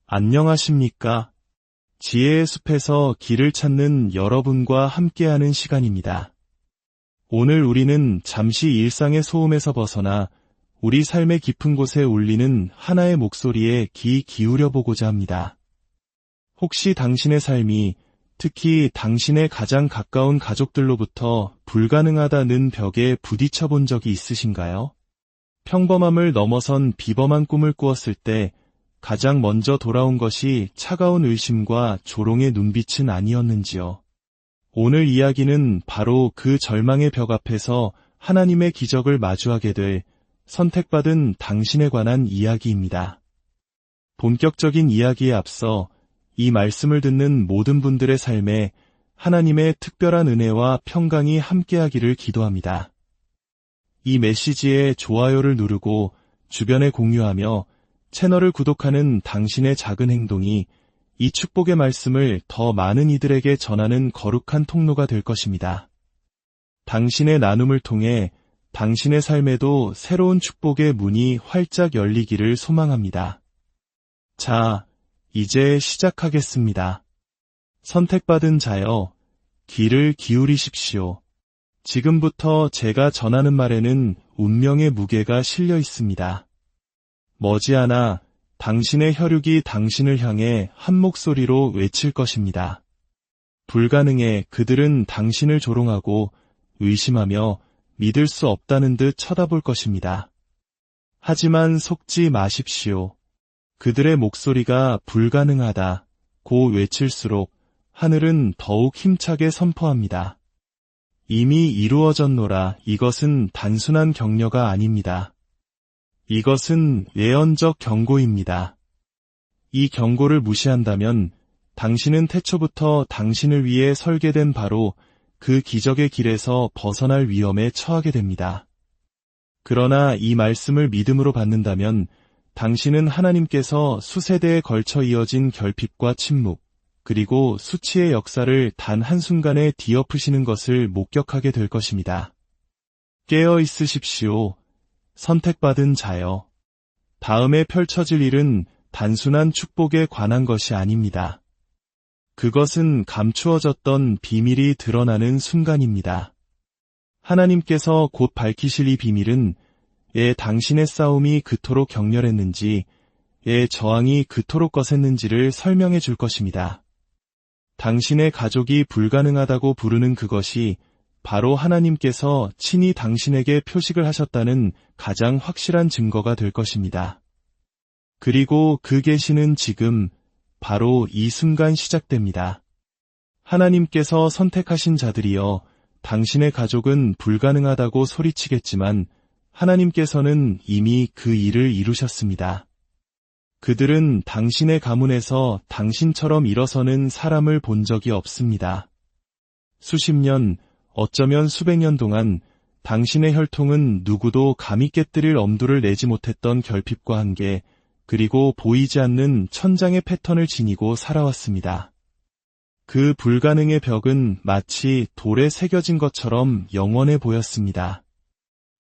안녕하십니까? 지혜의 숲에서 길을 찾는 여러분과 함께하는 시간입니다. 오늘 우리는 잠시 일상의 소음에서 벗어나 우리 삶의 깊은 곳에 울리는 하나의 목소리에 귀 기울여 보고자 합니다. 혹시 당신의 삶이 특히 당신의 가장 가까운 가족들로부터 불가능하다는 벽에 부딪혀 본 적이 있으신가요? 평범함을 넘어선 비범한 꿈을 꾸었을 때 가장 먼저 돌아온 것이 차가운 의심과 조롱의 눈빛은 아니었는지요. 오늘 이야기는 바로 그 절망의 벽 앞에서 하나님의 기적을 마주하게 될 선택받은 당신에 관한 이야기입니다. 본격적인 이야기에 앞서 이 말씀을 듣는 모든 분들의 삶에 하나님의 특별한 은혜와 평강이 함께하기를 기도합니다. 이 메시지에 좋아요를 누르고 주변에 공유하며 채널을 구독하는 당신의 작은 행동이 이 축복의 말씀을 더 많은 이들에게 전하는 거룩한 통로가 될 것입니다. 당신의 나눔을 통해 당신의 삶에도 새로운 축복의 문이 활짝 열리기를 소망합니다. 자, 이제 시작하겠습니다. 선택받은 자여, 귀를 기울이십시오. 지금부터 제가 전하는 말에는 운명의 무게가 실려 있습니다. 머지않아 당신의 혈육이 당신을 향해 한 목소리로 외칠 것입니다. 불가능해 그들은 당신을 조롱하고 의심하며 믿을 수 없다는 듯 쳐다볼 것입니다. 하지만 속지 마십시오. 그들의 목소리가 불가능하다고 외칠수록 하늘은 더욱 힘차게 선포합니다. 이미 이루어졌노라. 이것은 단순한 격려가 아닙니다. 이것은 예언적 경고입니다. 이 경고를 무시한다면 당신은 태초부터 당신을 위해 설계된 바로 그 기적의 길에서 벗어날 위험에 처하게 됩니다. 그러나 이 말씀을 믿음으로 받는다면 당신은 하나님께서 수세대에 걸쳐 이어진 결핍과 침묵, 그리고 수치의 역사를 단 한순간에 뒤엎으시는 것을 목격하게 될 것입니다. 깨어 있으십시오. 선택받은 자여. 다음에 펼쳐질 일은 단순한 축복에 관한 것이 아닙니다. 그것은 감추어졌던 비밀이 드러나는 순간입니다. 하나님께서 곧 밝히실 이 비밀은 당신의 싸움이 그토록 격렬했는지, 저항이 그토록 거셌는지를 설명해 줄 것입니다. 당신의 가족이 불가능하다고 부르는 그것이 바로 하나님께서 친히 당신에게 표식을 하셨다는 가장 확실한 증거가 될 것입니다. 그리고 그 계시는 지금 바로 이 순간 시작됩니다. 하나님께서 선택하신 자들이여, 당신의 가족은 불가능하다고 소리치겠지만 하나님께서는 이미 그 일을 이루셨습니다. 그들은 당신의 가문에서 당신처럼 일어서는 사람을 본 적이 없습니다. 수십 년, 어쩌면 수백 년 동안 당신의 혈통은 누구도 감히 깨뜨릴 엄두를 내지 못했던 결핍과 한계, 그리고 보이지 않는 천장의 패턴을 지니고 살아왔습니다. 그 불가능의 벽은 마치 돌에 새겨진 것처럼 영원해 보였습니다.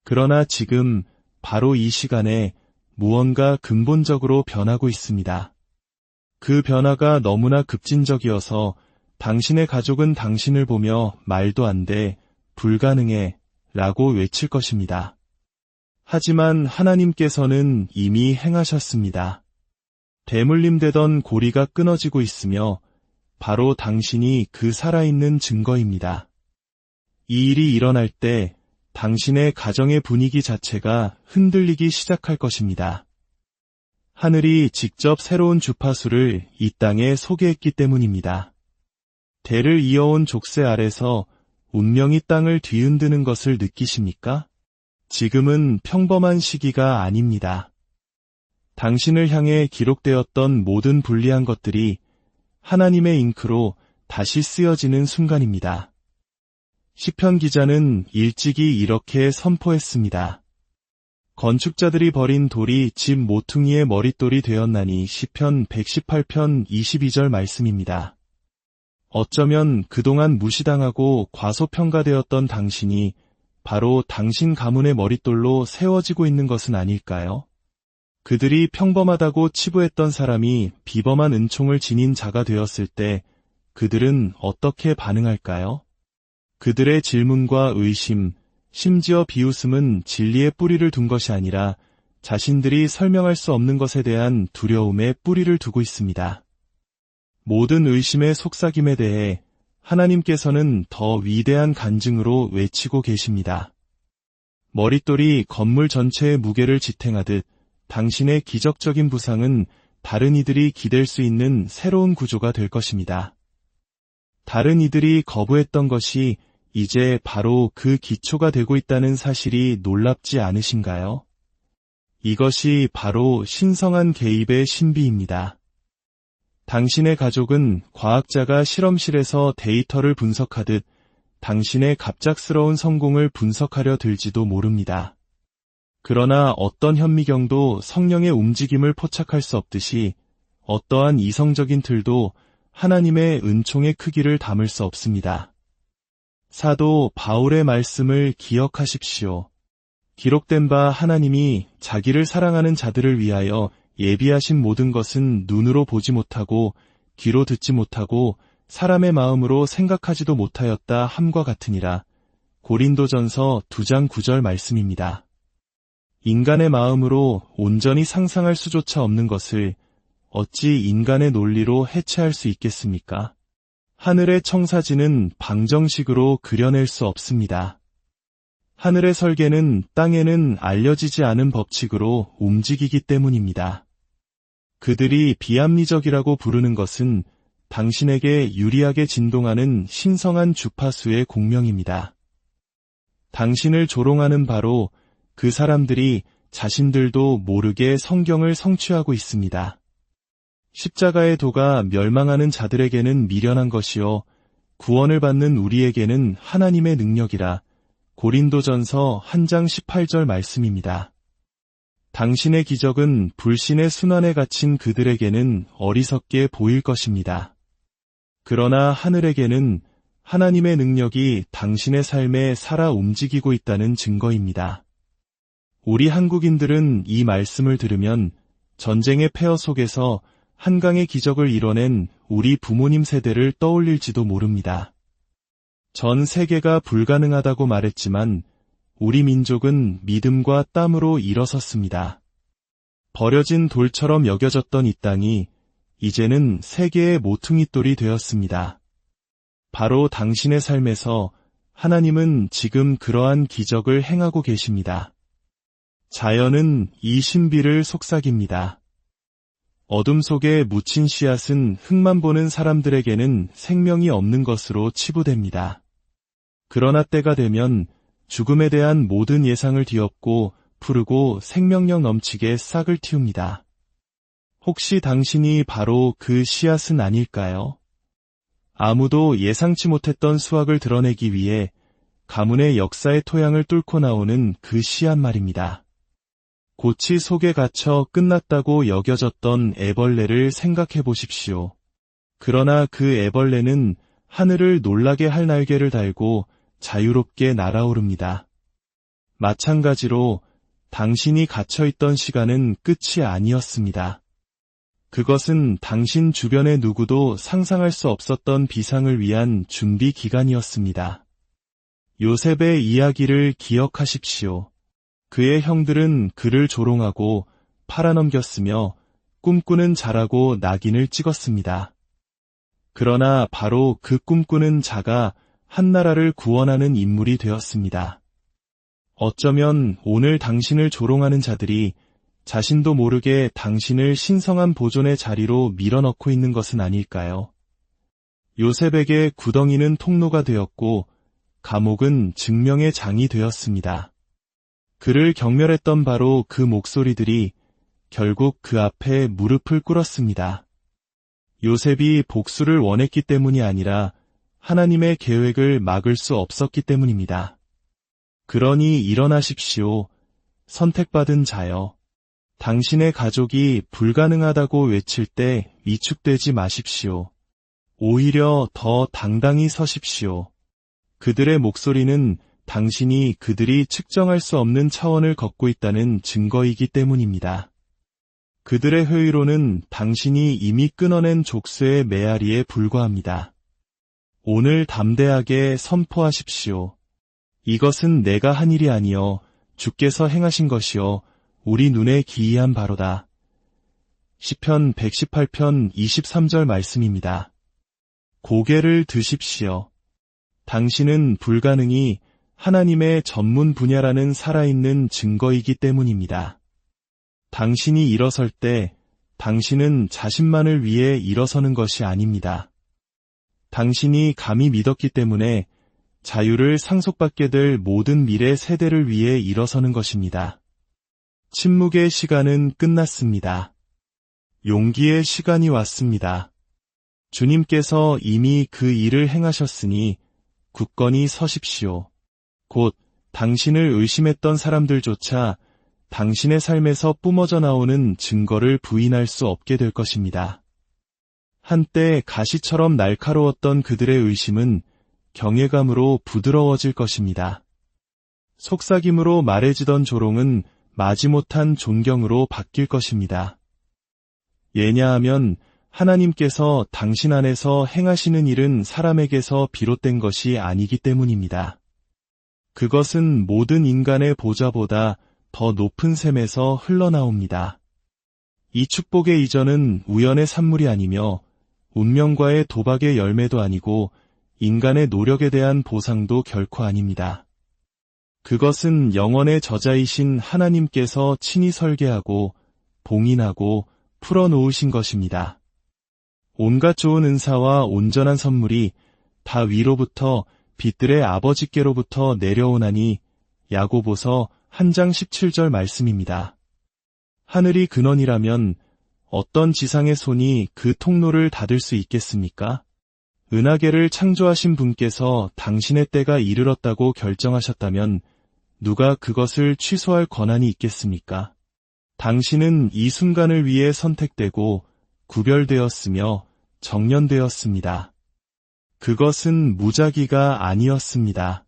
그러나 지금 바로 이 시간에 무언가 근본적으로 변하고 있습니다. 그 변화가 너무나 급진적이어서 당신의 가족은 당신을 보며 말도 안 돼, 불가능해 라고 외칠 것입니다. 하지만 하나님께서는 이미 행하셨습니다. 대물림되던 고리가 끊어지고 있으며 바로 당신이 그 살아있는 증거입니다. 이 일이 일어날 때 당신의 가정의 분위기 자체가 흔들리기 시작할 것입니다. 하늘이 직접 새로운 주파수를 이 땅에 소개했기 때문입니다. 대를 이어온 족쇄 아래서 운명이 땅을 뒤흔드는 것을 느끼십니까? 지금은 평범한 시기가 아닙니다. 당신을 향해 기록되었던 모든 불리한 것들이 하나님의 잉크로 다시 쓰여지는 순간입니다. 시편 기자는 일찍이 이렇게 선포했습니다. 건축자들이 버린 돌이 집 모퉁이의 머릿돌이 되었나니. 시편 118편 22절 말씀입니다. 어쩌면 그동안 무시당하고 과소평가되었던 당신이 바로 당신 가문의 머릿돌로 세워지고 있는 것은 아닐까요? 그들이 평범하다고 치부했던 사람이 비범한 은총을 지닌 자가 되었을 때 그들은 어떻게 반응할까요? 그들의 질문과 의심, 심지어 비웃음은 진리의 뿌리를 둔 것이 아니라 자신들이 설명할 수 없는 것에 대한 두려움에 뿌리를 두고 있습니다. 모든 의심의 속삭임에 대해 하나님께서는 더 위대한 간증으로 외치고 계십니다. 머릿돌이 건물 전체의 무게를 지탱하듯 당신의 기적적인 부상은 다른 이들이 기댈 수 있는 새로운 구조가 될 것입니다. 다른 이들이 거부했던 것이 이제 바로 그 기초가 되고 있다는 사실이 놀랍지 않으신가요? 이것이 바로 신성한 개입의 신비입니다. 당신의 가족은 과학자가 실험실에서 데이터를 분석하듯 당신의 갑작스러운 성공을 분석하려 들지도 모릅니다. 그러나 어떤 현미경도 성령의 움직임을 포착할 수 없듯이 어떠한 이성적인 틀도 하나님의 은총의 크기를 담을 수 없습니다. 사도 바울의 말씀을 기억하십시오. 기록된 바 하나님이 자기를 사랑하는 자들을 위하여 예비하신 모든 것은 눈으로 보지 못하고 귀로 듣지 못하고 사람의 마음으로 생각하지도 못하였다 함과 같으니라. 고린도전서 2장 9절 말씀입니다. 인간의 마음으로 온전히 상상할 수조차 없는 것을 어찌 인간의 논리로 해체할 수 있겠습니까? 하늘의 청사진은 방정식으로 그려낼 수 없습니다. 하늘의 설계는 땅에는 알려지지 않은 법칙으로 움직이기 때문입니다. 그들이 비합리적이라고 부르는 것은 당신에게 유리하게 진동하는 신성한 주파수의 공명입니다. 당신을 조롱하는 바로 그 사람들이 자신들도 모르게 성경을 성취하고 있습니다. 십자가의 도가 멸망하는 자들에게는 미련한 것이요 구원을 받는 우리에게는 하나님의 능력이라. 고린도전서 1장 18절 말씀입니다. 당신의 기적은 불신의 순환에 갇힌 그들에게는 어리석게 보일 것입니다. 그러나 하늘에게는 하나님의 능력이 당신의 삶에 살아 움직이고 있다는 증거입니다. 우리 한국인들은 이 말씀을 들으면 전쟁의 폐허 속에서 한강의 기적을 이뤄낸 우리 부모님 세대를 떠올릴지도 모릅니다. 전 세계가 불가능하다고 말했지만 우리 민족은 믿음과 땀으로 일어섰습니다. 버려진 돌처럼 여겨졌던 이 땅이 이제는 세계의 모퉁이돌이 되었습니다. 바로 당신의 삶에서 하나님은 지금 그러한 기적을 행하고 계십니다. 자연은 이 신비를 속삭입니다. 어둠 속에 묻힌 씨앗은 흙만 보는 사람들에게는 생명이 없는 것으로 치부됩니다. 그러나 때가 되면 죽음에 대한 모든 예상을 뒤엎고 푸르고 생명력 넘치게 싹을 틔웁니다. 혹시 당신이 바로 그 씨앗은 아닐까요? 아무도 예상치 못했던 수확을 드러내기 위해 가문의 역사의 토양을 뚫고 나오는 그 씨앗 말입니다. 고치 속에 갇혀 끝났다고 여겨졌던 애벌레를 생각해 보십시오. 그러나 그 애벌레는 하늘을 놀라게 할 날개를 달고 자유롭게 날아오릅니다. 마찬가지로 당신이 갇혀있던 시간은 끝이 아니었습니다. 그것은 당신 주변의 누구도 상상할 수 없었던 비상을 위한 준비 기간이었습니다. 요셉의 이야기를 기억하십시오. 그의 형들은 그를 조롱하고 팔아넘겼으며 꿈꾸는 자라고 낙인을 찍었습니다. 그러나 바로 그 꿈꾸는 자가 한나라를 구원하는 인물이 되었습니다. 어쩌면 오늘 당신을 조롱하는 자들이 자신도 모르게 당신을 신성한 보존의 자리로 밀어넣고 있는 것은 아닐까요? 요셉에게 구덩이는 통로가 되었고 감옥은 증명의 장이 되었습니다. 그를 경멸했던 바로 그 목소리들이 결국 그 앞에 무릎을 꿇었습니다. 요셉이 복수를 원했기 때문이 아니라 하나님의 계획을 막을 수 없었기 때문입니다. 그러니 일어나십시오. 선택받은 자여. 당신의 가족이 불가능하다고 외칠 때 위축되지 마십시오. 오히려 더 당당히 서십시오. 그들의 목소리는 당신이 그들이 측정할 수 없는 차원을 걷고 있다는 증거이기 때문입니다. 그들의 회의로는 당신이 이미 끊어낸 족쇄의 메아리에 불과합니다. 오늘 담대하게 선포하십시오. 이것은 내가 한 일이 아니요 주께서 행하신 것이요 우리 눈에 기이한 바로다. 시편 118편 23절 말씀입니다. 고개를 드십시오. 당신은 불가능이 하나님의 전문 분야라는 살아있는 증거이기 때문입니다. 당신이 일어설 때 당신은 자신만을 위해 일어서는 것이 아닙니다. 당신이 감히 믿었기 때문에 자유를 상속받게 될 모든 미래 세대를 위해 일어서는 것입니다. 침묵의 시간은 끝났습니다. 용기의 시간이 왔습니다. 주님께서 이미 그 일을 행하셨으니 굳건히 서십시오. 곧 당신을 의심했던 사람들조차 당신의 삶에서 뿜어져 나오는 증거를 부인할 수 없게 될 것입니다. 한때 가시처럼 날카로웠던 그들의 의심은 경외감으로 부드러워질 것입니다. 속삭임으로 말해지던 조롱은 마지못한 존경으로 바뀔 것입니다. 예냐하면 하나님께서 당신 안에서 행하시는 일은 사람에게서 비롯된 것이 아니기 때문입니다. 그것은 모든 인간의 보좌보다 더 높은 샘에서 흘러나옵니다. 이 축복의 이전은 우연의 산물이 아니며 운명과의 도박의 열매도 아니고 인간의 노력에 대한 보상도 결코 아닙니다. 그것은 영원의 저자이신 하나님께서 친히 설계하고 봉인하고 풀어놓으신 것입니다. 온갖 좋은 은사와 온전한 선물이 다 위로부터 빛들의 아버지께로부터 내려오나니 야고보서 1장 17절 말씀입니다. 하늘이 근원이라면 어떤 지상의 손이 그 통로를 닫을 수 있겠습니까? 은하계를 창조하신 분께서 당신의 때가 이르렀다고 결정하셨다면 누가 그것을 취소할 권한이 있겠습니까? 당신은 이 순간을 위해 선택되고 구별되었으며 정련되었습니다. 그것은 무작위가 아니었습니다.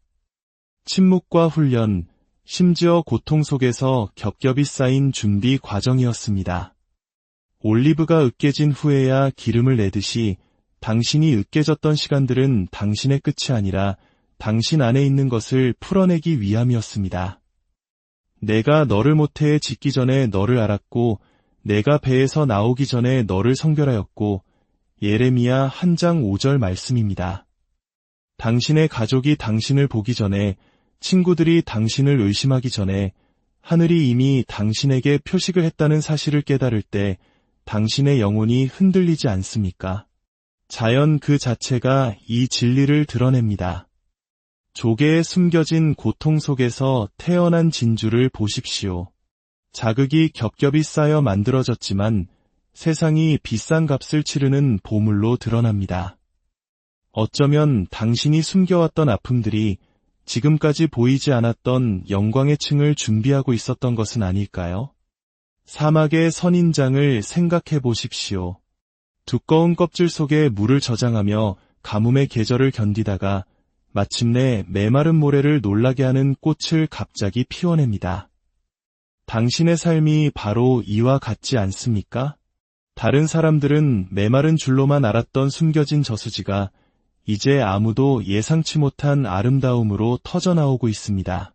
침묵과 훈련, 심지어 고통 속에서 겹겹이 쌓인 준비 과정이었습니다. 올리브가 으깨진 후에야 기름을 내듯이 당신이 으깨졌던 시간들은 당신의 끝이 아니라 당신 안에 있는 것을 풀어내기 위함이었습니다. 내가 너를 모태에 짓기 전에 너를 알았고 내가 배에서 나오기 전에 너를 성별하였고 예레미야 1장 5절 말씀입니다. 당신의 가족이 당신을 보기 전에 친구들이 당신을 의심하기 전에 하늘이 이미 당신에게 표식을 했다는 사실을 깨달을 때 당신의 영혼이 흔들리지 않습니까? 자연 그 자체가 이 진리를 드러냅니다. 조개에 숨겨진 고통 속에서 태어난 진주를 보십시오. 자극이 겹겹이 쌓여 만들어졌지만 세상이 비싼 값을 치르는 보물로 드러납니다. 어쩌면 당신이 숨겨왔던 아픔들이 지금까지 보이지 않았던 영광의 층을 준비하고 있었던 것은 아닐까요? 사막의 선인장을 생각해 보십시오. 두꺼운 껍질 속에 물을 저장하며 가뭄의 계절을 견디다가 마침내 메마른 모래를 놀라게 하는 꽃을 갑자기 피워냅니다. 당신의 삶이 바로 이와 같지 않습니까? 다른 사람들은 메마른 줄로만 알았던 숨겨진 저수지가 이제 아무도 예상치 못한 아름다움으로 터져나오고 있습니다.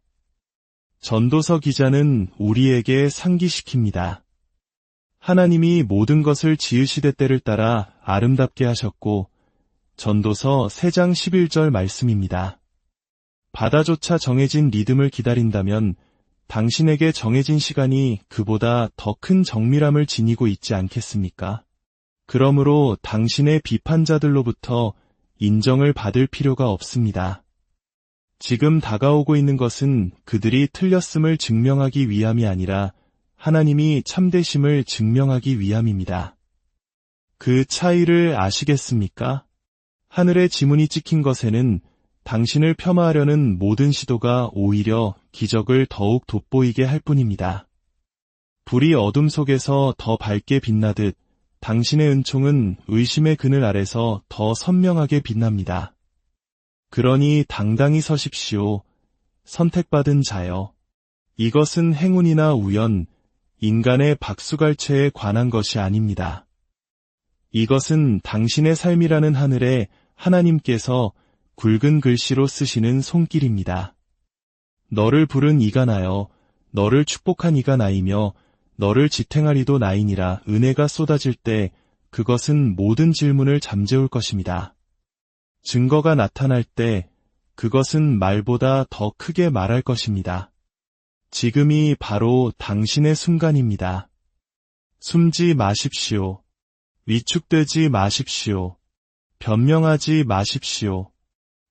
전도서 기자는 우리에게 상기시킵니다. 하나님이 모든 것을 지으시되 때를 따라 아름답게 하셨고 전도서 3장 11절 말씀입니다. 바다조차 정해진 리듬을 기다린다면 당신에게 정해진 시간이 그보다 더 큰 정밀함을 지니고 있지 않겠습니까? 그러므로 당신의 비판자들로부터 인정을 받을 필요가 없습니다. 지금 다가오고 있는 것은 그들이 틀렸음을 증명하기 위함이 아니라 하나님이 참되심을 증명하기 위함입니다. 그 차이를 아시겠습니까? 하늘의 지문이 찍힌 것에는 당신을 폄하하려는 모든 시도가 오히려 기적을 더욱 돋보이게 할 뿐입니다. 불이 어둠 속에서 더 밝게 빛나듯 당신의 은총은 의심의 그늘 아래서 더 선명하게 빛납니다. 그러니 당당히 서십시오. 선택받은 자여. 이것은 행운이나 우연, 인간의 박수갈채에 관한 것이 아닙니다. 이것은 당신의 삶이라는 하늘에 하나님께서 굵은 글씨로 쓰시는 손길입니다. 너를 부른 이가 나여 너를 축복한 이가 나이며 너를 지탱하리도 나이니라. 은혜가 쏟아질 때 그것은 모든 질문을 잠재울 것입니다. 증거가 나타날 때 그것은 말보다 더 크게 말할 것입니다. 지금이 바로 당신의 순간입니다. 숨지 마십시오. 위축되지 마십시오. 변명하지 마십시오.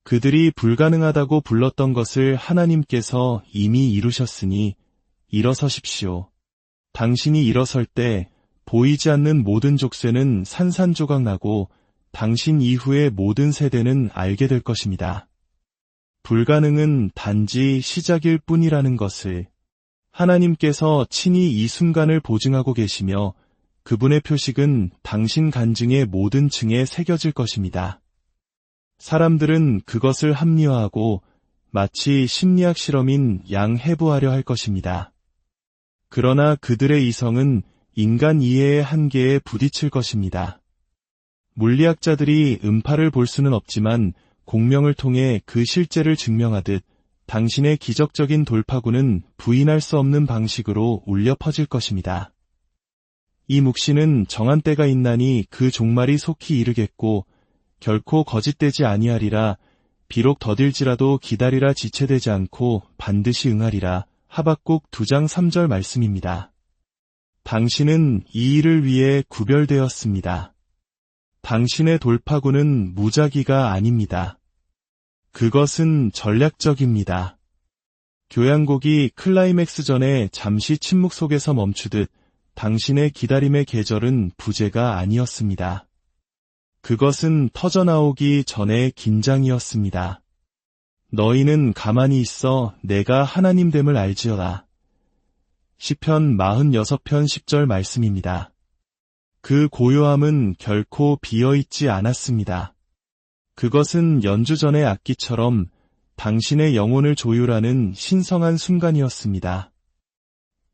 그들이 불가능하다고 불렀던 것을 하나님께서 이미 이루셨으니 일어서십시오. 당신이 일어설 때 보이지 않는 모든 족쇄는 산산조각 나고 당신 이후의 모든 세대는 알게 될 것입니다. 불가능은 단지 시작일 뿐이라는 것을 하나님께서 친히 이 순간을 보증하고 계시며 그분의 표식은 당신 간증의 모든 층에 새겨질 것입니다. 사람들은 그것을 합리화하고 마치 심리학 실험인 양해부하려 할 것입니다. 그러나 그들의 이성은 인간 이해의 한계에 부딪힐 것입니다. 물리학자들이 음파를 볼 수는 없지만 공명을 통해 그 실제를 증명하듯 당신의 기적적인 돌파구는 부인할 수 없는 방식으로 울려 퍼질 것입니다. 이 묵시는 정한 때가 있나니 그 종말이 속히 이르겠고 결코 거짓되지 아니하리라. 비록 더딜지라도 기다리라. 지체되지 않고 반드시 응하리라. 하박국 2장 3절 말씀입니다. 당신은 이 일을 위해 구별되었습니다. 당신의 돌파구는 무작위가 아닙니다. 그것은 전략적입니다. 교향곡이 클라이맥스 전에 잠시 침묵 속에서 멈추듯 당신의 기다림의 계절은 부재가 아니었습니다. 그것은 터져나오기 전의 긴장이었습니다. 너희는 가만히 있어 내가 하나님됨을 알지어다. 시편 46편 10절 말씀입니다. 그 고요함은 결코 비어있지 않았습니다. 그것은 연주 전의 악기처럼 당신의 영혼을 조율하는 신성한 순간이었습니다.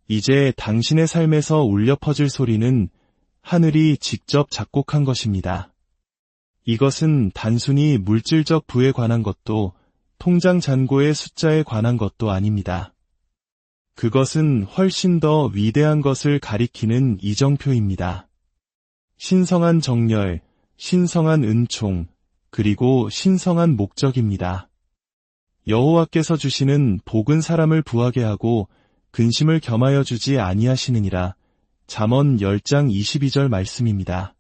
이제 당신의 삶에서 울려 퍼질 소리는 하늘이 직접 작곡한 것입니다. 이것은 단순히 물질적 부에 관한 것도 통장 잔고의 숫자에 관한 것도 아닙니다. 그것은 훨씬 더 위대한 것을 가리키는 이정표입니다. 신성한 정렬, 신성한 은총, 그리고 신성한 목적입니다. 여호와께서 주시는 복은 사람을 부하게 하고 근심을 겸하여 주지 아니하시느니라. 잠언 10장 22절 말씀입니다.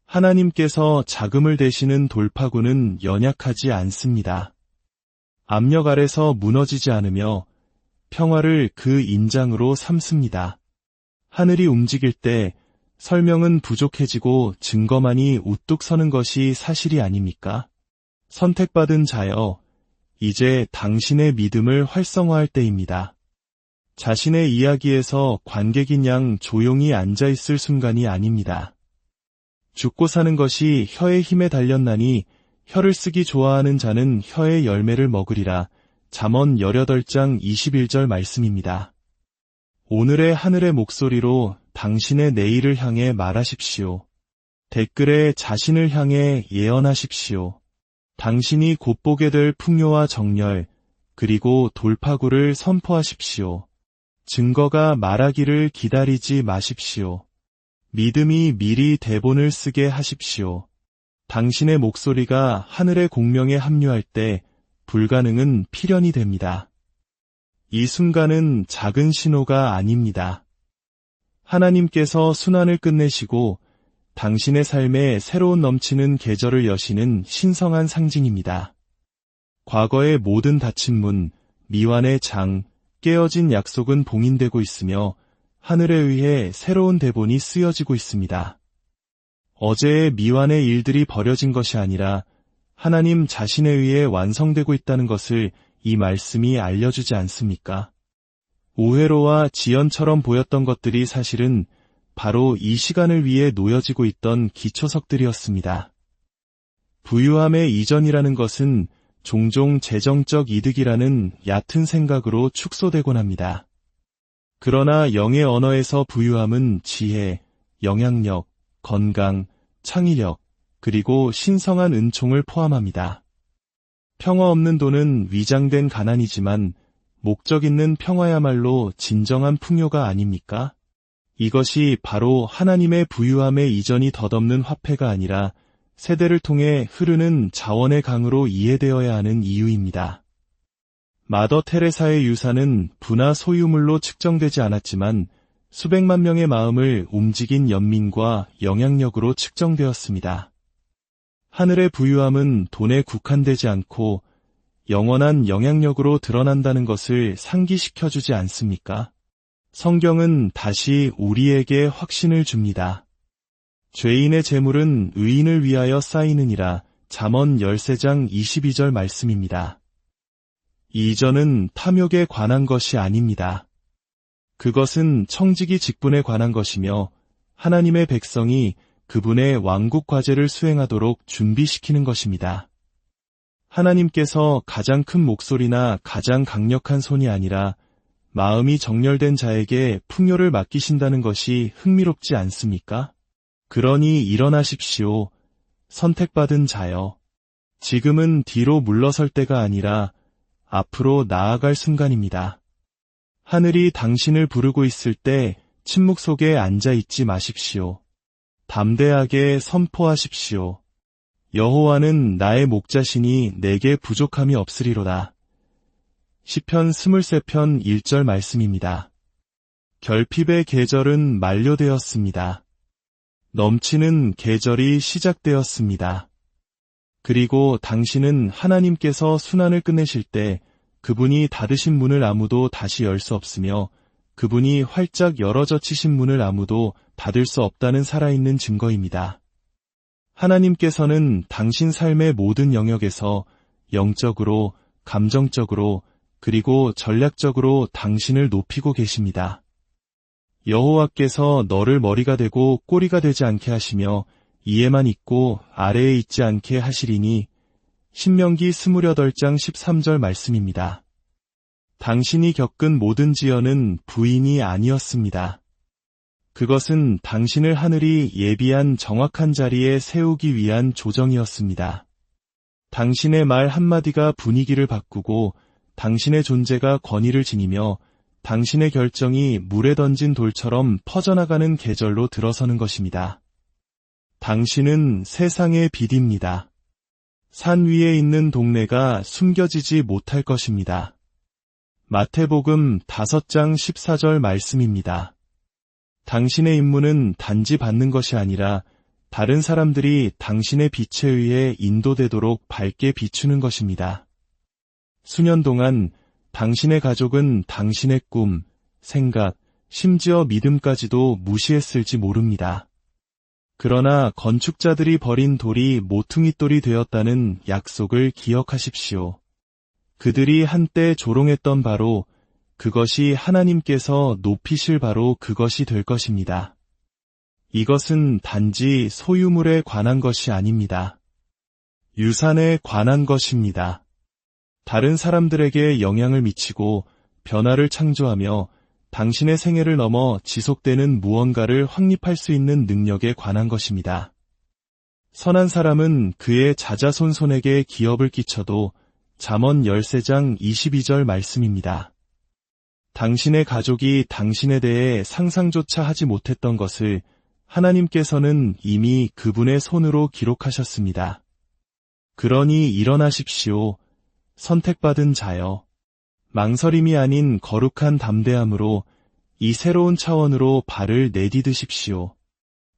하나님께서 자금을 대시는 돌파구는 연약하지 않습니다. 압력 아래서 무너지지 않으며 평화를 그 인장으로 삼습니다. 하늘이 움직일 때 설명은 부족해지고 증거만이 우뚝 서는 것이 사실이 아닙니까? 선택받은 자여, 이제 당신의 믿음을 활성화할 때입니다. 자신의 이야기에서 관객인 양 조용히 앉아있을 순간이 아닙니다. 죽고 사는 것이 혀의 힘에 달렸나니 혀를 쓰기 좋아하는 자는 혀의 열매를 먹으리라. 잠언 18장 21절 말씀입니다. 오늘의 하늘의 목소리로 당신의 내일을 향해 말하십시오. 댓글에 자신을 향해 예언하십시오. 당신이 곧 보게 될 풍요와 정렬, 그리고 돌파구를 선포하십시오. 증거가 말하기를 기다리지 마십시오. 믿음이 미리 대본을 쓰게 하십시오. 당신의 목소리가 하늘의 공명에 합류할 때 불가능은 필연이 됩니다. 이 순간은 작은 신호가 아닙니다. 하나님께서 순환을 끝내시고 당신의 삶에 새로운 넘치는 계절을 여시는 신성한 상징입니다. 과거의 모든 닫힌 문, 미완의 장, 깨어진 약속은 봉인되고 있으며 하늘에 의해 새로운 대본이 쓰여지고 있습니다. 어제의 미완의 일들이 버려진 것이 아니라 하나님 자신에 의해 완성되고 있다는 것을 이 말씀이 알려주지 않습니까? 오회로와 지연처럼 보였던 것들이 사실은 바로 이 시간을 위해 놓여지고 있던 기초석들이었습니다. 부유함의 이전이라는 것은 종종 재정적 이득이라는 얕은 생각으로 축소되곤 합니다. 그러나 영의 언어에서 부유함은 지혜, 영향력, 건강, 창의력, 그리고 신성한 은총을 포함합니다. 평화 없는 돈은 위장된 가난이지만 목적 있는 평화야말로 진정한 풍요가 아닙니까? 이것이 바로 하나님의 부유함의 이전이 덧없는 화폐가 아니라 세대를 통해 흐르는 자원의 강으로 이해되어야 하는 이유입니다. 마더 테레사의 유산은 부나 소유물로 측정되지 않았지만 수백만 명의 마음을 움직인 연민과 영향력으로 측정되었습니다. 하늘의 부유함은 돈에 국한되지 않고 영원한 영향력으로 드러난다는 것을 상기시켜주지 않습니까? 성경은 다시 우리에게 확신을 줍니다. 죄인의 재물은 의인을 위하여 쌓이느니라. 잠언 13장 22절 말씀입니다. 이전은 탐욕에 관한 것이 아닙니다. 그것은 청지기 직분에 관한 것이며 하나님의 백성이 그분의 왕국 과제를 수행하도록 준비시키는 것입니다. 하나님께서 가장 큰 목소리나 가장 강력한 손이 아니라 마음이 정렬된 자에게 풍요를 맡기신다는 것이 흥미롭지 않습니까? 그러니 일어나십시오. 선택받은 자여. 지금은 뒤로 물러설 때가 아니라 앞으로 나아갈 순간입니다. 하늘이 당신을 부르고 있을 때 침묵 속에 앉아 있지 마십시오. 담대하게 선포하십시오. 여호와는 나의 목자시니 내게 부족함이 없으리로다. 시편 23편 1절 말씀입니다. 결핍의 계절은 만료되었습니다. 넘치는 계절이 시작되었습니다. 그리고 당신은 하나님께서 순환을 끝내실 때 그분이 닫으신 문을 아무도 다시 열 수 없으며 그분이 활짝 열어젖히신 문을 아무도 닫을 수 없다는 살아있는 증거입니다. 하나님께서는 당신 삶의 모든 영역에서 영적으로, 감정적으로, 그리고 전략적으로 당신을 높이고 계십니다. 여호와께서 너를 머리가 되고 꼬리가 되지 않게 하시며 이에만 있고 아래에 있지 않게 하시리니 신명기 28장 13절 말씀입니다. 당신이 겪은 모든 지연은 부인이 아니었습니다. 그것은 당신을 하늘이 예비한 정확한 자리에 세우기 위한 조정이었습니다. 당신의 말 한마디가 분위기를 바꾸고 당신의 존재가 권위를 지니며 당신의 결정이 물에 던진 돌처럼 퍼져나가는 계절로 들어서는 것입니다. 당신은 세상의 빛입니다. 산 위에 있는 동네가 숨겨지지 못할 것입니다. 마태복음 5장 14절 말씀입니다. 당신의 임무는 단지 받는 것이 아니라 다른 사람들이 당신의 빛에 의해 인도되도록 밝게 비추는 것입니다. 수년 동안 당신의 가족은 당신의 꿈, 생각, 심지어 믿음까지도 무시했을지 모릅니다. 그러나 건축자들이 버린 돌이 모퉁이돌이 되었다는 약속을 기억하십시오. 그들이 한때 조롱했던 바로 그것이 하나님께서 높이실 바로 그것이 될 것입니다. 이것은 단지 소유물에 관한 것이 아닙니다. 유산에 관한 것입니다. 다른 사람들에게 영향을 미치고 변화를 창조하며 당신의 생애를 넘어 지속되는 무언가를 확립할 수 있는 능력에 관한 것입니다. 선한 사람은 그의 자자손손에게 기업을 끼쳐도 잠언 13장 22절 말씀입니다. 당신의 가족이 당신에 대해 상상조차 하지 못했던 것을 하나님께서는 이미 그분의 손으로 기록하셨습니다. 그러니 일어나십시오. 선택받은 자여. 망설임이 아닌 거룩한 담대함으로 이 새로운 차원으로 발을 내디드십시오.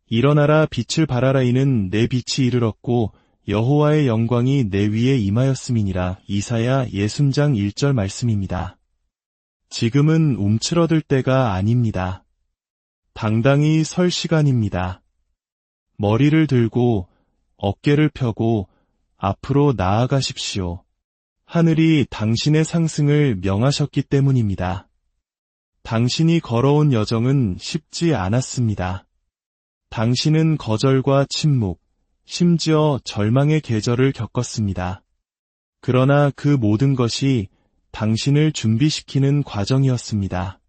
일어나라 빛을 발하라 이는 내 빛이 이르렀고 여호와의 영광이 내 위에 임하였음이니라. 이사야 60장 1절 말씀입니다. 지금은 움츠러들 때가 아닙니다. 당당히 설 시간입니다. 머리를 들고 어깨를 펴고 앞으로 나아가십시오. 하늘이 당신의 상승을 명하셨기 때문입니다. 당신이 걸어온 여정은 쉽지 않았습니다. 당신은 거절과 침묵, 심지어 절망의 계절을 겪었습니다. 그러나 그 모든 것이 당신을 준비시키는 과정이었습니다.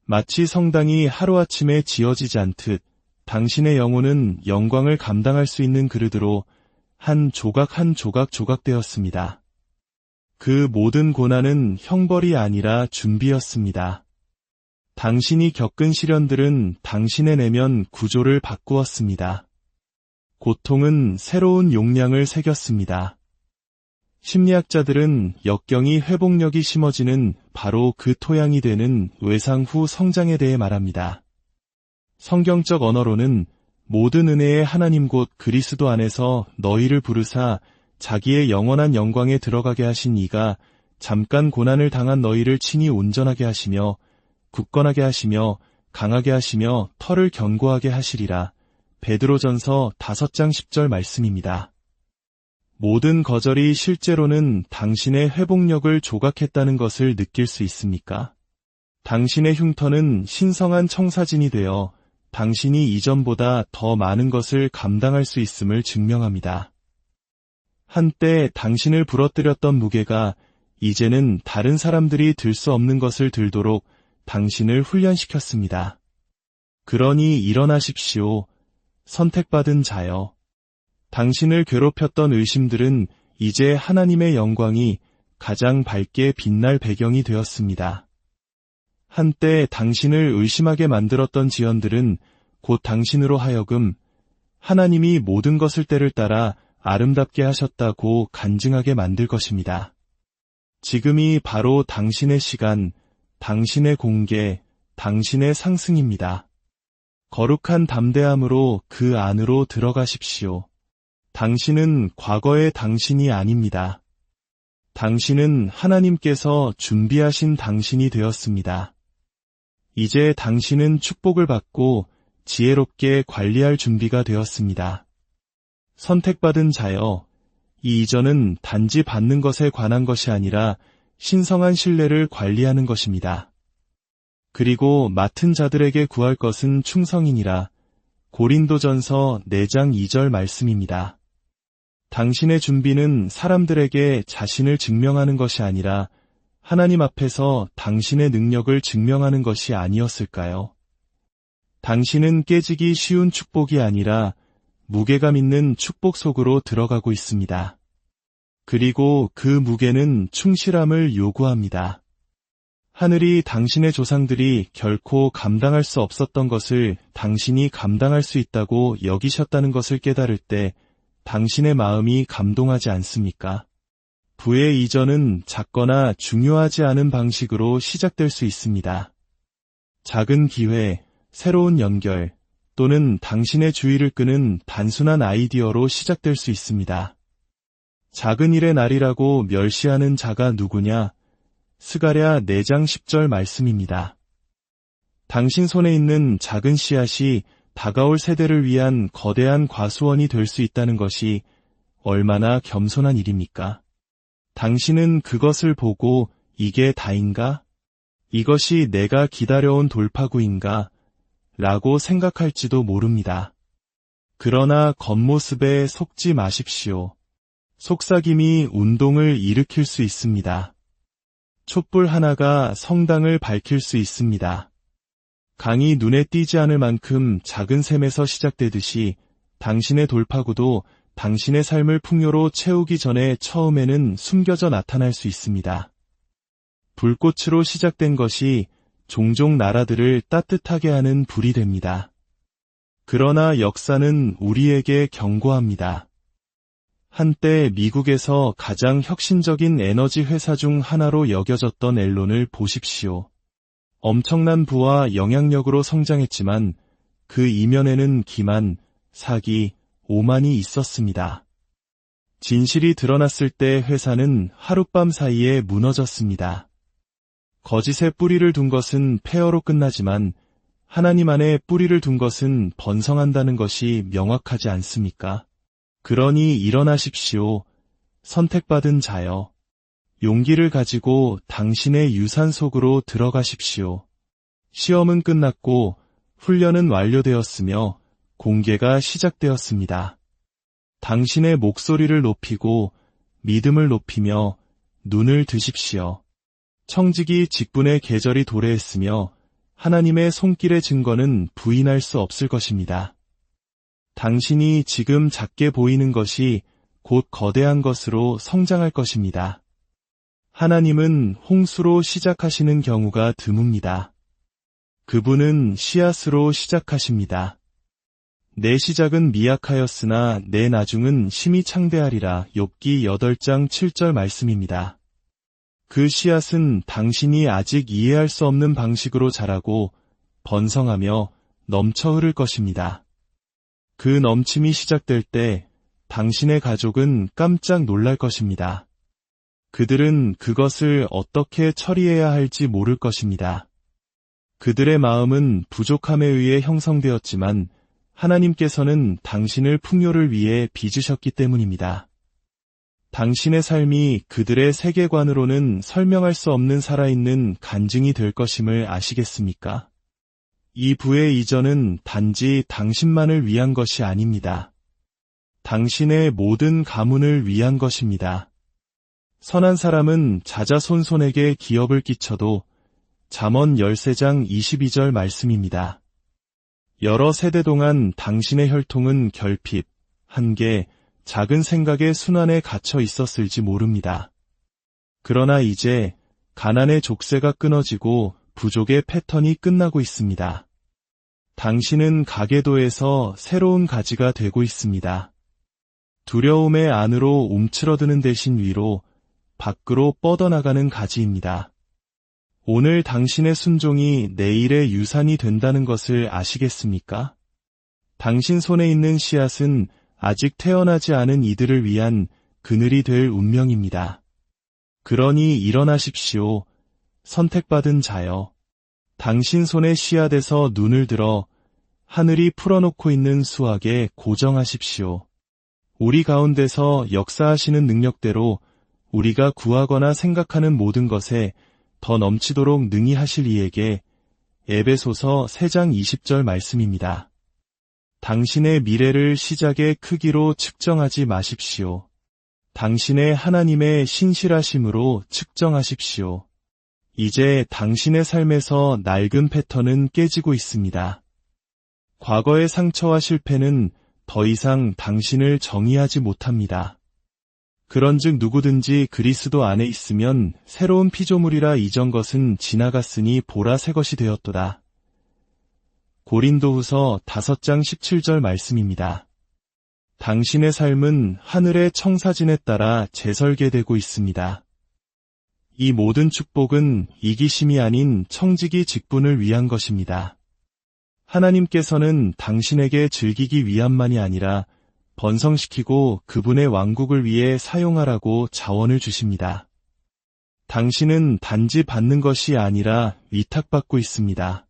마치 성당이 하루아침에 지어지지 않듯 당신의 영혼은 영광을 감당할 수 있는 그릇으로 한 조각 한 조각 조각되었습니다. 그 모든 고난은 형벌이 아니라 준비였습니다. 당신이 겪은 시련들은 당신의 내면 구조를 바꾸었습니다. 고통은 새로운 용량을 새겼습니다. 심리학자들은 역경이 회복력이 심어지는 바로 그 토양이 되는 외상 후 성장에 대해 말합니다. 성경적 언어로는 모든 은혜의 하나님 곧 그리스도 안에서 너희를 부르사 자기의 영원한 영광에 들어가게 하신 이가 잠깐 고난을 당한 너희를 친히 온전하게 하시며 굳건하게 하시며 강하게 하시며 털을 견고하게 하시리라. 베드로전서 5장 10절 말씀입니다. 모든 거절이 실제로는 당신의 회복력을 조각했다는 것을 느낄 수 있습니까? 당신의 흉터는 신성한 청사진이 되어 당신이 이전보다 더 많은 것을 감당할 수 있음을 증명합니다. 한때 당신을 부러뜨렸던 무게가 이제는 다른 사람들이 들 수 없는 것을 들도록 당신을 훈련시켰습니다. 그러니 일어나십시오. 선택받은 자여. 당신을 괴롭혔던 의심들은 이제 하나님의 영광이 가장 밝게 빛날 배경이 되었습니다. 한때 당신을 의심하게 만들었던 지연들은 곧 당신으로 하여금 하나님이 모든 것을 때를 따라 아름답게 하셨다고 간증하게 만들 것입니다. 지금이 바로 당신의 시간, 당신의 공개, 당신의 상승입니다. 거룩한 담대함으로 그 안으로 들어가십시오. 당신은 과거의 당신이 아닙니다. 당신은 하나님께서 준비하신 당신이 되었습니다. 이제 당신은 축복을 받고 지혜롭게 관리할 준비가 되었습니다. 선택받은 자여, 이 이전은 단지 받는 것에 관한 것이 아니라 신성한 신뢰를 관리하는 것입니다. 그리고 맡은 자들에게 구할 것은 충성이니라. 고린도전서 4장 2절 말씀입니다. 당신의 준비는 사람들에게 자신을 증명하는 것이 아니라 하나님 앞에서 당신의 능력을 증명하는 것이 아니었을까요? 당신은 깨지기 쉬운 축복이 아니라 무게감 있는 축복 속으로 들어가고 있습니다. 그리고 그 무게는 충실함을 요구합니다. 하늘이 당신의 조상들이 결코 감당할 수 없었던 것을 당신이 감당할 수 있다고 여기셨다는 것을 깨달을 때 당신의 마음이 감동하지 않습니까? 부의 이전은 작거나 중요하지 않은 방식으로 시작될 수 있습니다. 작은 기회, 새로운 연결, 또는 당신의 주의를 끄는 단순한 아이디어로 시작될 수 있습니다. 작은 일의 날이라고 멸시하는 자가 누구냐? 스가랴 4장 10절 말씀입니다. 당신 손에 있는 작은 씨앗이 다가올 세대를 위한 거대한 과수원이 될 수 있다는 것이 얼마나 겸손한 일입니까? 당신은 그것을 보고 이게 다인가? 이것이 내가 기다려온 돌파구인가? 라고 생각할지도 모릅니다. 그러나 겉모습에 속지 마십시오. 속삭임이 운동을 일으킬 수 있습니다. 촛불 하나가 성당을 밝힐 수 있습니다. 강이 눈에 띄지 않을 만큼 작은 샘에서 시작되듯이 당신의 돌파구도 당신의 삶을 풍요로 채우기 전에 처음에는 숨겨져 나타날 수 있습니다. 불꽃으로 시작된 것이 종종 나라들을 따뜻하게 하는 불이 됩니다. 그러나 역사는 우리에게 경고합니다. 한때 미국에서 가장 혁신적인 에너지 회사 중 하나로 여겨졌던 앨런을 보십시오. 엄청난 부와 영향력으로 성장했지만 그 이면에는 기만, 사기, 오만이 있었습니다. 진실이 드러났을 때 회사는 하룻밤 사이에 무너졌습니다. 거짓에 뿌리를 둔 것은 폐허로 끝나지만 하나님 안에 뿌리를 둔 것은 번성한다는 것이 명확하지 않습니까? 그러니 일어나십시오. 선택받은 자여. 용기를 가지고 당신의 유산 속으로 들어가십시오. 시험은 끝났고 훈련은 완료되었으며 공개가 시작되었습니다. 당신의 목소리를 높이고 믿음을 높이며 눈을 드십시오. 청지기 직분의 계절이 도래했으며 하나님의 손길의 증거는 부인할 수 없을 것입니다. 당신이 지금 작게 보이는 것이 곧 거대한 것으로 성장할 것입니다. 하나님은 홍수로 시작하시는 경우가 드뭅니다. 그분은 씨앗으로 시작하십니다. 내 시작은 미약하였으나 내 나중은 심히 창대하리라. 욥기 8장 7절 말씀입니다. 그 씨앗은 당신이 아직 이해할 수 없는 방식으로 자라고 번성하며 넘쳐 흐를 것입니다. 그 넘침이 시작될 때 당신의 가족은 깜짝 놀랄 것입니다. 그들은 그것을 어떻게 처리해야 할지 모를 것입니다. 그들의 마음은 부족함에 의해 형성되었지만 하나님께서는 당신을 풍요를 위해 빚으셨기 때문입니다. 당신의 삶이 그들의 세계관으로는 설명할 수 없는 살아있는 간증이 될 것임을 아시겠습니까? 이 부의 이전은 단지 당신만을 위한 것이 아닙니다. 당신의 모든 가문을 위한 것입니다. 선한 사람은 자자손손에게 기업을 끼쳐도 잠언 13장 22절 말씀입니다. 여러 세대 동안 당신의 혈통은 결핍, 한계, 작은 생각의 순환에 갇혀 있었을지 모릅니다. 그러나 이제 가난의 족쇄가 끊어지고 부족의 패턴이 끝나고 있습니다. 당신은 가계도에서 새로운 가지가 되고 있습니다. 두려움의 안으로 움츠러드는 대신 위로, 밖으로 뻗어나가는 가지입니다. 오늘 당신의 순종이 내일의 유산이 된다는 것을 아시겠습니까? 당신 손에 있는 씨앗은 아직 태어나지 않은 이들을 위한 그늘이 될 운명입니다. 그러니 일어나십시오. 선택받은 자여. 당신 손의 씨앗에서 눈을 들어 하늘이 풀어놓고 있는 수확에 고정하십시오. 우리 가운데서 역사하시는 능력대로 우리가 구하거나 생각하는 모든 것에 더 넘치도록 능히 하실 이에게 에베소서 3장 20절 말씀입니다. 당신의 미래를 시작의 크기로 측정하지 마십시오. 당신의 하나님의 신실하심으로 측정하십시오. 이제 당신의 삶에서 낡은 패턴은 깨지고 있습니다. 과거의 상처와 실패는 더 이상 당신을 정의하지 못합니다. 그런즉 누구든지 그리스도 안에 있으면 새로운 피조물이라 이전 것은 지나갔으니 보라 새 것이 되었도다. 고린도후서 5장 17절 말씀입니다. 당신의 삶은 하늘의 청사진에 따라 재설계되고 있습니다. 이 모든 축복은 이기심이 아닌 청지기 직분을 위한 것입니다. 하나님께서는 당신에게 즐기기 위함만이 아니라 번성시키고 그분의 왕국을 위해 사용하라고 자원을 주십니다. 당신은 단지 받는 것이 아니라 위탁받고 있습니다.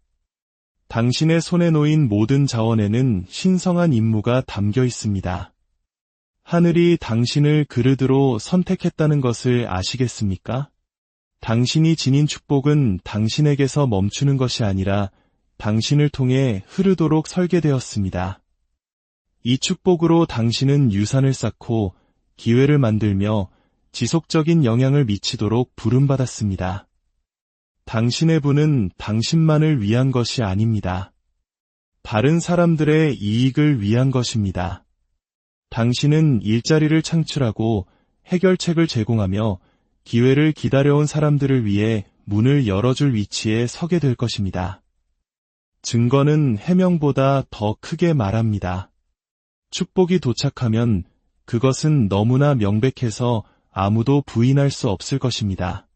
당신의 손에 놓인 모든 자원에는 신성한 임무가 담겨 있습니다. 하늘이 당신을 그릇으로 선택했다는 것을 아시겠습니까? 당신이 지닌 축복은 당신에게서 멈추는 것이 아니라 당신을 통해 흐르도록 설계되었습니다. 이 축복으로 당신은 유산을 쌓고 기회를 만들며 지속적인 영향을 미치도록 부름받았습니다. 당신의 부는 당신만을 위한 것이 아닙니다. 다른 사람들의 이익을 위한 것입니다. 당신은 일자리를 창출하고 해결책을 제공하며 기회를 기다려온 사람들을 위해 문을 열어줄 위치에 서게 될 것입니다. 증거는 해명보다 더 크게 말합니다. 축복이 도착하면 그것은 너무나 명백해서 아무도 부인할 수 없을 것입니다.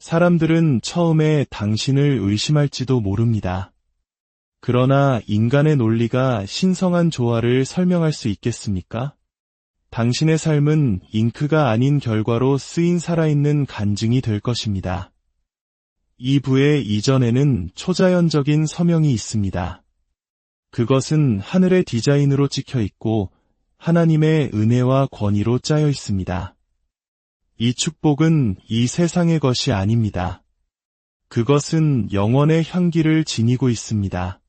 사람들은 처음에 당신을 의심할지도 모릅니다. 그러나 인간의 논리가 신성한 조화를 설명할 수 있겠습니까? 당신의 삶은 잉크가 아닌 결과로 쓰인 살아있는 간증이 될 것입니다. 이 부의 이전에는 초자연적인 서명이 있습니다. 그것은 하늘의 디자인으로 찍혀 있고 하나님의 은혜와 권위로 짜여 있습니다. 이 축복은 이 세상의 것이 아닙니다. 그것은 영원의 향기를 지니고 있습니다.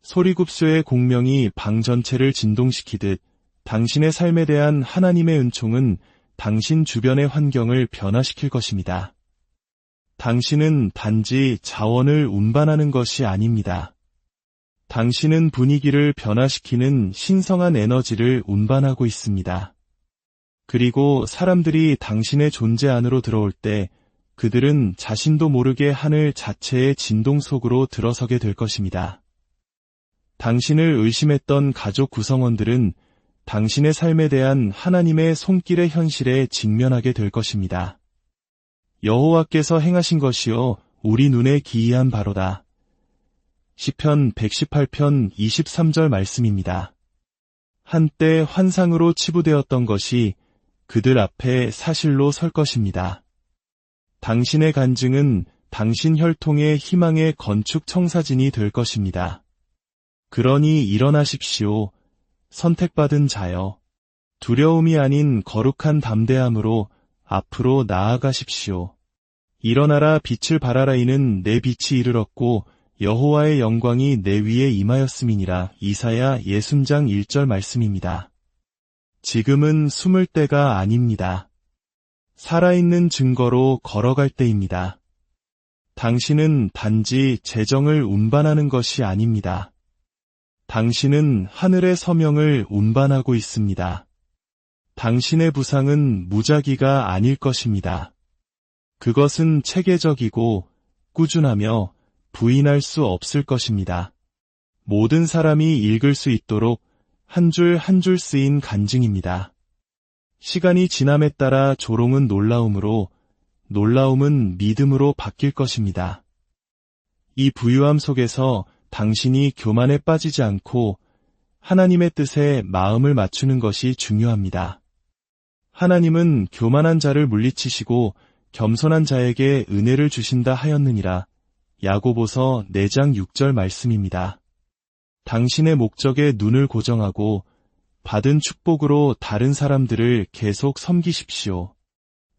소리굽소의 공명이 방 전체를 진동시키듯 당신의 삶에 대한 하나님의 은총은 당신 주변의 환경을 변화시킬 것입니다. 당신은 단지 자원을 운반하는 것이 아닙니다. 당신은 분위기를 변화시키는 신성한 에너지를 운반하고 있습니다. 그리고 사람들이 당신의 존재 안으로 들어올 때 그들은 자신도 모르게 하늘 자체의 진동 속으로 들어서게 될 것입니다. 당신을 의심했던 가족 구성원들은 당신의 삶에 대한 하나님의 손길의 현실에 직면하게 될 것입니다. 여호와께서 행하신 것이요 우리 눈에 기이한 바로다. 시편 118편 23절 말씀입니다. 한때 환상으로 치부되었던 것이 그들 앞에 사실로 설 것입니다. 당신의 간증은 당신 혈통의 희망의 건축 청사진이 될 것입니다. 그러니 일어나십시오. 선택받은 자여. 두려움이 아닌 거룩한 담대함으로 앞으로 나아가십시오. 일어나라 빛을 발하라 이는 내 빛이 이르렀고 여호와의 영광이 내 위에 임하였음이니라. 이사야 60장 1절 말씀입니다. 지금은 숨을 때가 아닙니다. 살아있는 증거로 걸어갈 때입니다. 당신은 단지 재정을 운반하는 것이 아닙니다. 당신은 하늘의 서명을 운반하고 있습니다. 당신의 부상은 무작위가 아닐 것입니다. 그것은 체계적이고 꾸준하며 부인할 수 없을 것입니다. 모든 사람이 읽을 수 있도록 한 줄 한 줄 쓰인 간증입니다. 시간이 지남에 따라 조롱은 놀라움으로, 놀라움은 믿음으로 바뀔 것입니다. 이 부유함 속에서 당신이 교만에 빠지지 않고 하나님의 뜻에 마음을 맞추는 것이 중요합니다. 하나님은 교만한 자를 물리치시고 겸손한 자에게 은혜를 주신다 하였느니라. 야고보서 4장 6절 말씀입니다. 당신의 목적에 눈을 고정하고 받은 축복으로 다른 사람들을 계속 섬기십시오.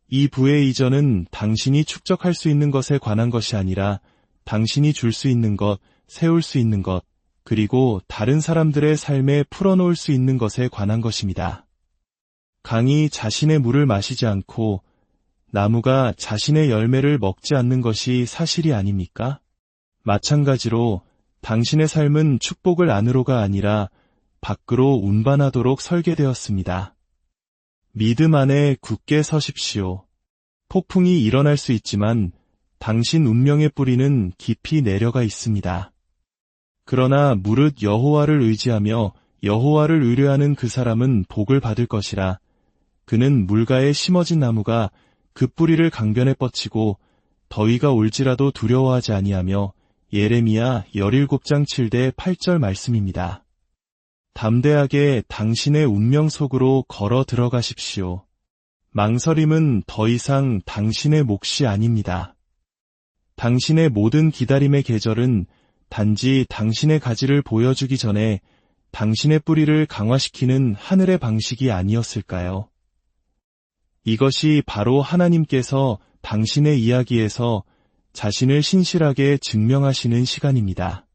이 부의 이전은 당신이 축적할 수 있는 것에 관한 것이 아니라 당신이 줄 수 있는 것, 세울 수 있는 것, 그리고 다른 사람들의 삶에 풀어놓을 수 있는 것에 관한 것입니다. 강이 자신의 물을 마시지 않고 나무가 자신의 열매를 먹지 않는 것이 사실이 아닙니까? 마찬가지로 당신의 삶은 축복을 안으로가 아니라 밖으로 운반하도록 설계되었습니다. 믿음 안에 굳게 서십시오. 폭풍이 일어날 수 있지만 당신 운명의 뿌리는 깊이 내려가 있습니다. 그러나 무릇 여호와를 의지하며 여호와를 의뢰하는 그 사람은 복을 받을 것이라. 그는 물가에 심어진 나무가 그 뿌리를 강변에 뻗치고 더위가 올지라도 두려워하지 아니하며. 예레미야 17장 7대 8절 말씀입니다. 담대하게 당신의 운명 속으로 걸어 들어가십시오. 망설임은 더 이상 당신의 몫이 아닙니다. 당신의 모든 기다림의 계절은 단지 당신의 가지를 보여주기 전에 당신의 뿌리를 강화시키는 하늘의 방식이 아니었을까요? 이것이 바로 하나님께서 당신의 이야기에서 자신을 신실하게 증명하시는 시간입니다.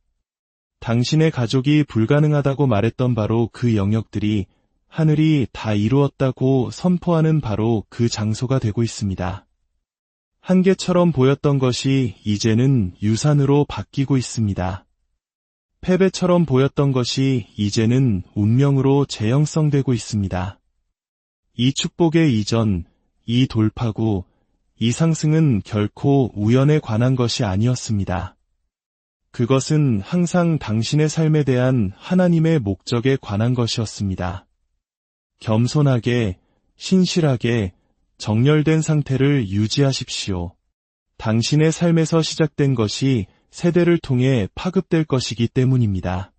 당신의 가족이 불가능하다고 말했던 바로 그 영역들이 하늘이 다 이루었다고 선포하는 바로 그 장소가 되고 있습니다. 한계처럼 보였던 것이 이제는 유산으로 바뀌고 있습니다. 패배처럼 보였던 것이 이제는 운명으로 재형성되고 있습니다. 이 축복의 이전, 이 돌파구, 이 상승은 결코 우연에 관한 것이 아니었습니다. 그것은 항상 당신의 삶에 대한 하나님의 목적에 관한 것이었습니다. 겸손하게, 신실하게, 정렬된 상태를 유지하십시오. 당신의 삶에서 시작된 것이 세대를 통해 파급될 것이기 때문입니다.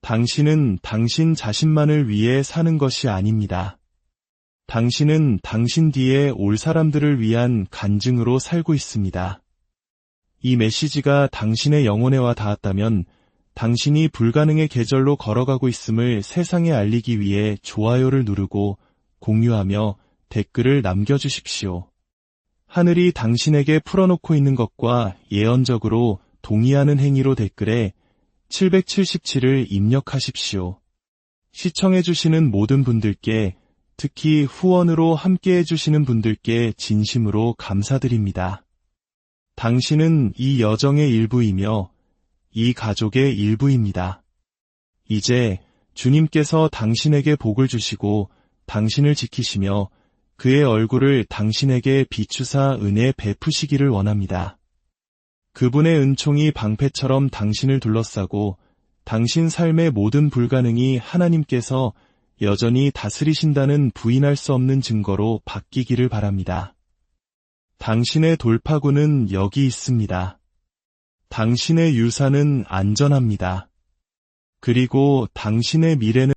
당신은 당신 자신만을 위해 사는 것이 아닙니다. 당신은 당신 뒤에 올 사람들을 위한 간증으로 살고 있습니다. 이 메시지가 당신의 영혼에 와 닿았다면 당신이 불가능의 계절로 걸어가고 있음을 세상에 알리기 위해 좋아요를 누르고 공유하며 댓글을 남겨주십시오. 하늘이 당신에게 풀어놓고 있는 것과 예언적으로 동의하는 행위로 댓글에 777을 입력하십시오. 시청해주시는 모든 분들께 특히 후원으로 함께해 주시는 분들께 진심으로 감사드립니다. 당신은 이 여정의 일부이며 이 가족의 일부입니다. 이제 주님께서 당신에게 복을 주시고 당신을 지키시며 그의 얼굴을 당신에게 비추사 은혜 베푸시기를 원합니다. 그분의 은총이 방패처럼 당신을 둘러싸고 당신 삶의 모든 불가능이 하나님께서 여전히 다스리신다는 부인할 수 없는 증거로 바뀌기를 바랍니다. 당신의 돌파구는 여기 있습니다. 당신의 유산은 안전합니다. 그리고 당신의 미래는